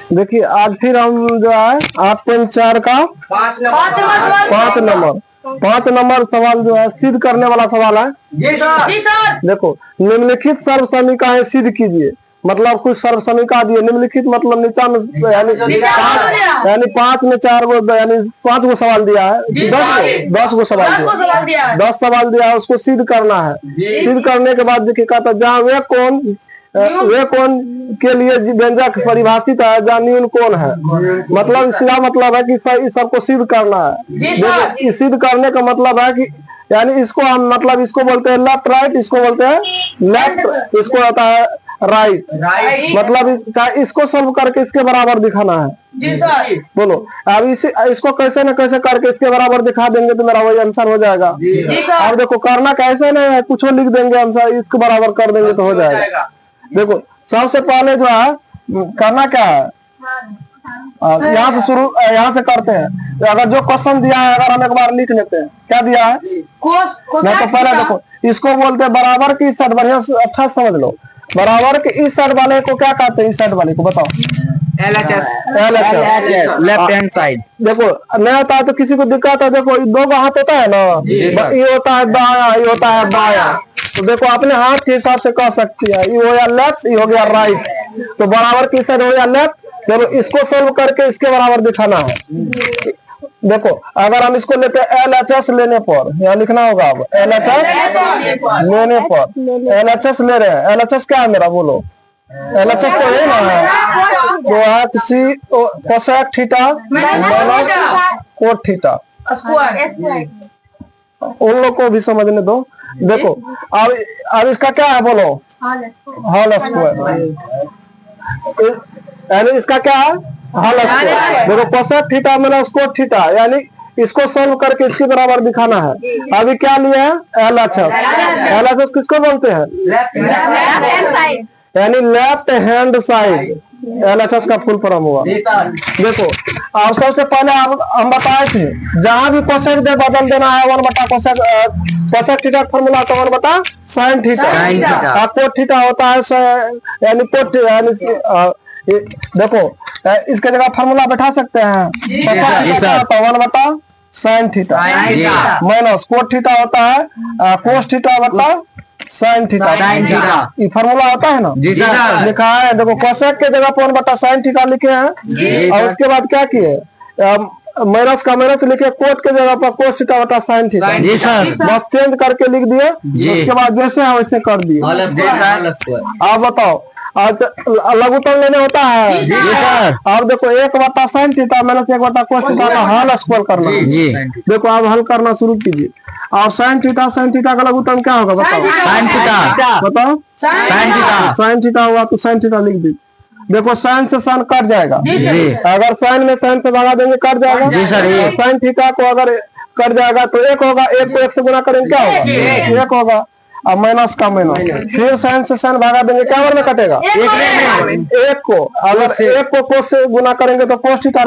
देखिए आज फिर हम जो है 8.4 का 5 नंबर सवाल जो है सिद्ध करने वाला सवाल है। जी सर। देखो, निम्नलिखित सर्व समीकरण सिद्ध कीजिए। मतलब कुछ सर्व समीकरण दिए, निम्नलिखित मतलब नीचा में यानी 5 में 4 गो यानी 5 गो सवाल दिया है, 10 गो सवाल दिया, 10 सवाल दिया है, उसको सिद्ध करना है। सिद्ध करने के बाद देखिए कहता है जहाँ वे कौन के लिए व्यंजक परिभाषित है, जहाँ न्यून कौन है। मतलब इसका मतलब है कि इस सबको सिद्ध करना है। देखो, सिद्ध करने का मतलब है कि यानी इसको हम मतलब इसको बोलते हैं लेफ्ट राइट, इसको बोलते हैं लेफ्ट, इसको होता है राइट। मतलब इसको सोल्व करके इसके बराबर दिखाना है। बोलो अब इसको कैसे न कैसे करके इसके बराबर दिखा देंगे तो मेरा वही आंसर हो जाएगा। अब देखो करना कैसे नहीं है, कुछ लिख देंगे आंसर, इसके बराबर कर देंगे तो हो जाएगा। देखो सबसे पहले जो है करना क्या है, यहाँ से शुरू, यहाँ से करते हैं। तो अगर जो क्वेश्चन दिया है अगर हम एक बार लिख लेते हैं, क्या दिया है नहीं तो पहले देखो इसको बोलते हैं बराबर की इस साइड, बढ़िया से अच्छा समझ लो। बराबर के इस साइड वाले को क्या कहते हैं, इस साइड वाले को बताओ। LHS left hand side. देखो नहीं होता है तो किसी को दिक्कत है, देखो 2 का हाथ होता है ना, ये होता है दाया, ये होता है बाया। तो देखो अपने हाथ के हिसाब से कह सकती है, ये हो गया लेफ्ट, ये हो गया राइट। तो बराबर की साइड हो गया लेफ्ट। चलो इसको सोल्व करके इसके बराबर दिखाना है। देखो अगर हम इसको लेते हैं LHS लेने पर, यहाँ लिखना होगा अब LHS लेने पर, LHS ले रहे हैं। LHS क्या है मेरा, बोलो। LHS तो है ना, तो है किसी cosec theta minus cot theta, उन लोग को भी समझने दो। देखो अब इसका क्या है, बोलो होल स्क्वायर, यानी इसका क्या है होल स्क्वायर। देखो cosec theta minus cot theta, यानी इसको सोल्व करके इसके बराबर दिखाना है। अभी क्या लिया है LHS। LHS किसको बोलते हैं, यानी लेफ्ट हैंड साइड। LHS का फुल फॉर्म हुआ। देखो अब सबसे पहले हम बताए थे जहां भी कोसेक दे बदल देना है 1 बटा कोसेक, कोसेक थीटा फॉर्मूला तो 1 बटा साइन थीटा। कोट थीटा होता है यानी कोट, यानी देखो इसके जगह फॉर्मूला बैठा सकते हैं। तो 1 बटा sine theta minus cot theta होता है कोस थीटा बटा साइन थीटा। ये फॉर्मूला होता है ना, लिखा है। देखो कोसेक के जगह पर 1 बटा साइन थीटा लिखे हैं, और उसके बाद क्या किए, माइनस का माइनस लिखे, कोट के जगह पर कोस थीटा बटा साइन थीटा। बस चेंज करके लिख दिए, उसके बाद जैसे है वैसे कर दिए। आप बताओ आज लघुत्तम लेने होता है। अब देखो 1 बटा साइन थीटा माइनस 1 बटा कोस थीटा का हल स्क्वायर करना है। देखो आप हल करना शुरू कीजिए। आप साइन थीटा का लघुत्तम क्या होगा बताओ, साइन थीटा, बताओ साइन थीटा हुआ तो साइन थीटा लिख दीजिए। देखो साइन से साइन कट जाएगा, अगर साइन में साइन से भगा देंगे कट जाएगा। साइन थीटा को अगर कट जाएगा तो 1 होगा, 1 को 1 से गुना करेंगे क्या होगा, 1 होगा। अब माइनस का माइनस, फिर साइन से साइन भागा देंगे, क्या बार में कटेगा 1 को। अगर 1 को कोस से गुना करेंगे तो कोस थीटा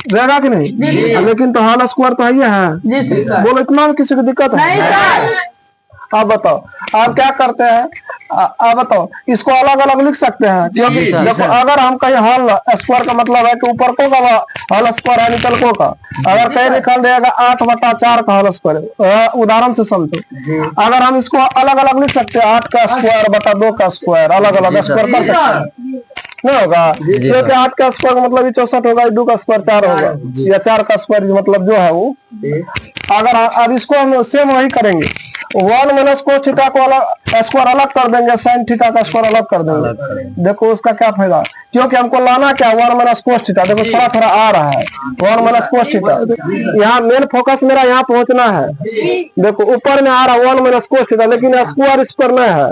रहेगा कि नहीं। लेकिन तो हॉल स्क्वायर तो है। बोलो इतना किसी को दिक्कत है। आप बताओ आप क्या करते हैं, आप बताओ इसको अलग अलग लिख सकते हैं, क्योंकि देखो अगर हम कहीं हॉल स्क्वायर का मतलब है कि ऊपर को का हॉल स्क्वायर है निकल को का, अगर कहीं निकल देगा 8 बटा 4 का हॉल स्क्वायर, उदाहरण से समझो। अगर हम इसको अलग अलग लिख सकते हैं 8 का स्क्वायर बटा 2 का स्क्वायर, अलग अलग स्क्वायर कर सकते हैं, नहीं होगा। क्योंकि 8 का स्क्वायर मतलब 64 होगा, 2 का स्क्वायर 4 होगा, या 4 का स्क्वायर मतलब जो है वो। अगर अब इसको हम सेम वही करेंगे, 1 माइनस कोस थीटा को अलग स्क्वायर अलग कर देंगे, साइन थीटा का स्क्वायर अलग कर देंगे। देखो उसका क्या फायदा, क्योंकि हमको लाना क्या 1 माइनस कोस थीटा। देखो थोड़ा थोड़ा आ रहा है 1 माइनस कोस थीटा, यहाँ मेन फोकस मेरा यहाँ पहुंचना है। देखो ऊपर में आ रहा है 1 माइनस कोस थीटा, लेकिन स्क्वायर इस पर नहीं है,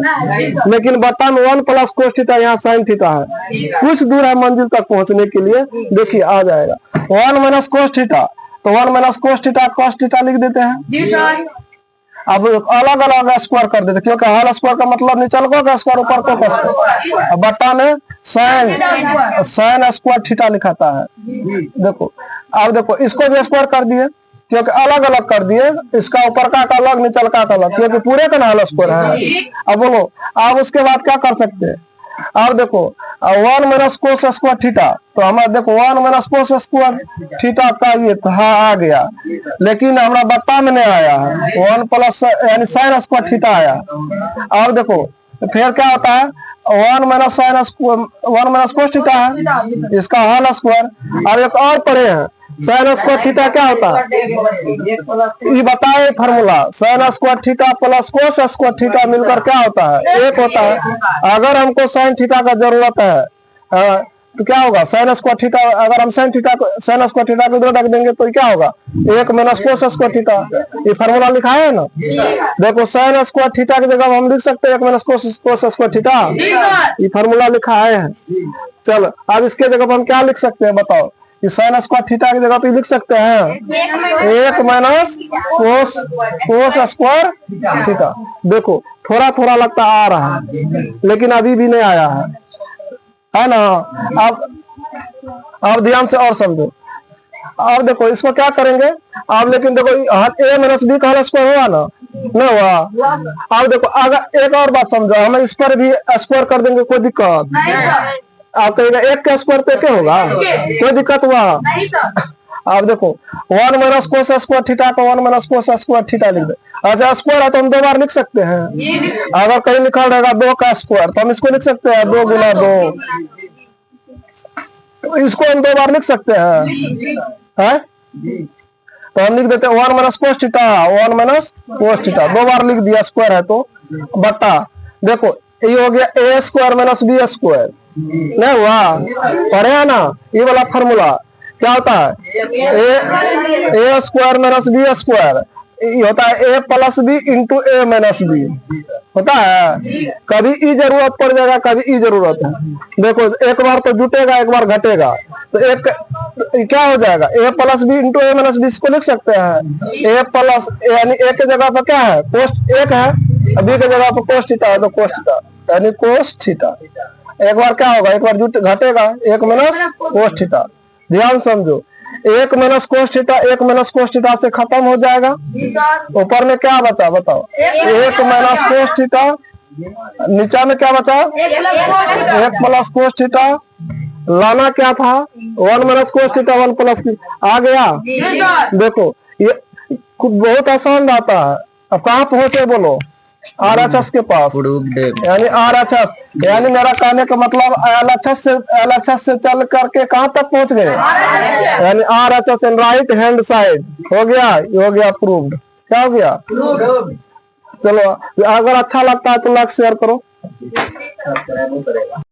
लेकिन बटा में 1 प्लस कोस थीटा यहाँ साइन थीटा है। कुछ दूर है मंजिल तक पहुंचने के लिए। देखिए आ जाएगा 1 माइनस कोस थीटा, तो 1 minus cos theta cos theta लिख देते हैं। अब अलग अलग स्क्वायर कर देते, क्योंकि हॉल स्क्वायर का मतलब निचल को स्क्वायर ऊपर को स्क्वायर, बट्टा में साइन स्क्वायर थीटा लिखाता है। देखो अब देखो इसको भी स्क्वायर कर दिए, क्योंकि अलग अलग कर दिए, इसका ऊपर का अलग निचल का अलग, क्योंकि पूरे का हॉल स्क्वायर है। अब बोलो आप उसके बाद क्या कर सकते हैं, अब देखो 1 माइनस कोस स्क्वायर थीटा, तो हमारा देखो 1 माइनस कोस स्क्वायर थीटा का ये था आ गया, लेकिन हमारा बट्टा में नहीं आया है, 1 प्लस यानी साइन स्क्वायर थीटा आया। अब देखो फिर क्या होता है 1 minus sine 1 minus cos theta है, इसका होल स्क्वायर। अब एक और पढ़े हैं साइन स्क्वायर थीटा क्या होता है, ये बताए formula, sine square theta plus cos square theta मिलकर क्या होता है, एक होता है। अगर हमको साइन थीटा का जरूरत है तो क्या होगा, साइन स्क्वायर थीटा, अगर हम साइन स्क्वायर थीटा को इधर रख देंगे तो क्या होगा, 1 माइनस कोस स्क्वायर थीटा। ये फार्मूला लिखा है ना, देखो साइन स्क्वायर थीटा की जगह हम लिख सकते हैं 1 माइनस कोस स्क्वायर थीटा, ये फार्मूला लिखा है। चलो अब इसके जगह पर हम क्या लिख सकते हैं बताओ, इस साइन स्क्वायर थीटा की जगह पे लिख सकते हैं 1 माइनस कोस स्क्वायर थीटा। देखो थोड़ा थोड़ा लगता आ रहा है लेकिन अभी भी नहीं आया है ना। अब ध्यान से और समझो। अब देखो इसको क्या करेंगे अब, लेकिन देखो a माइनस बी का होल स्क्वायर हुआ ना, नहीं हुआ। अब देखो अगर एक और बात समझो, हम इस पर भी स्क्वायर कर देंगे कोई दिक्कत, आप कहेगा 1 का स्क्वायर पे क्या होगा, कोई दिक्कत हुआ। अब देखो 1 माइनस कोस स्क्वायर थीटा को 1 माइनस कोस स्क्वायर थीटा लिख दे। अच्छा स्क्वायर है तो हम 2 बार लिख सकते हैं, अगर कहीं लिखा रहेगा 2 का स्क्वायर तो हम इसको लिख सकते हैं 2 गुना 2, इसको हम 2 बार लिख सकते हैं तो हम लिख देते हैं 1 minus cos theta 1 minus cos theta, 2 बार लिख दिया, स्क्वायर है तो बट्टा। देखो ये हो गया a square minus B square, नहीं हुआ, पढ़े ना ये वाला फार्मूला क्या होता है, A square minus B square, ये होता है a plus B into A minus B होता है। कभी ई जरूरत पड़ जाएगा, कभी ई जरूरत है। देखो एक बार तो जुटेगा एक बार घटेगा, तो एक क्या हो जाएगा a plus B into A minus B, इसको लिख सकते हैं a प्लस यानी a के जगह पर क्या है कोस 1 है, बी के जगह पर कोस थीटा है तो कोस थीटा यानी कोस थीटा। एक बार क्या होगा, एक बार जुट घटेगा 1 माइनस कोस थीटा। ध्यान समझो 1 minus cos theta 1 minus cos theta से खत्म हो जाएगा, ऊपर में क्या बता बताओ 1 माइनस कोस थीटा, नीचा में क्या बता 1 प्लस कोस थीटा, लाना क्या था 1 माइनस कोस थीटा 1 प्लस आ गया। देखो ये बहुत आसान रहता है। अब कहाँ पहुंचे बोलो, RHS के पास, यानी RHS यानी मेरा कहने का मतलब LHS से चल करके कहाँ तक पहुंच गए, यानी RHS and right hand side हो गया प्रूव्ड। क्या हो गया, चलो अगर अच्छा लगता है तो लाइक शेयर करो।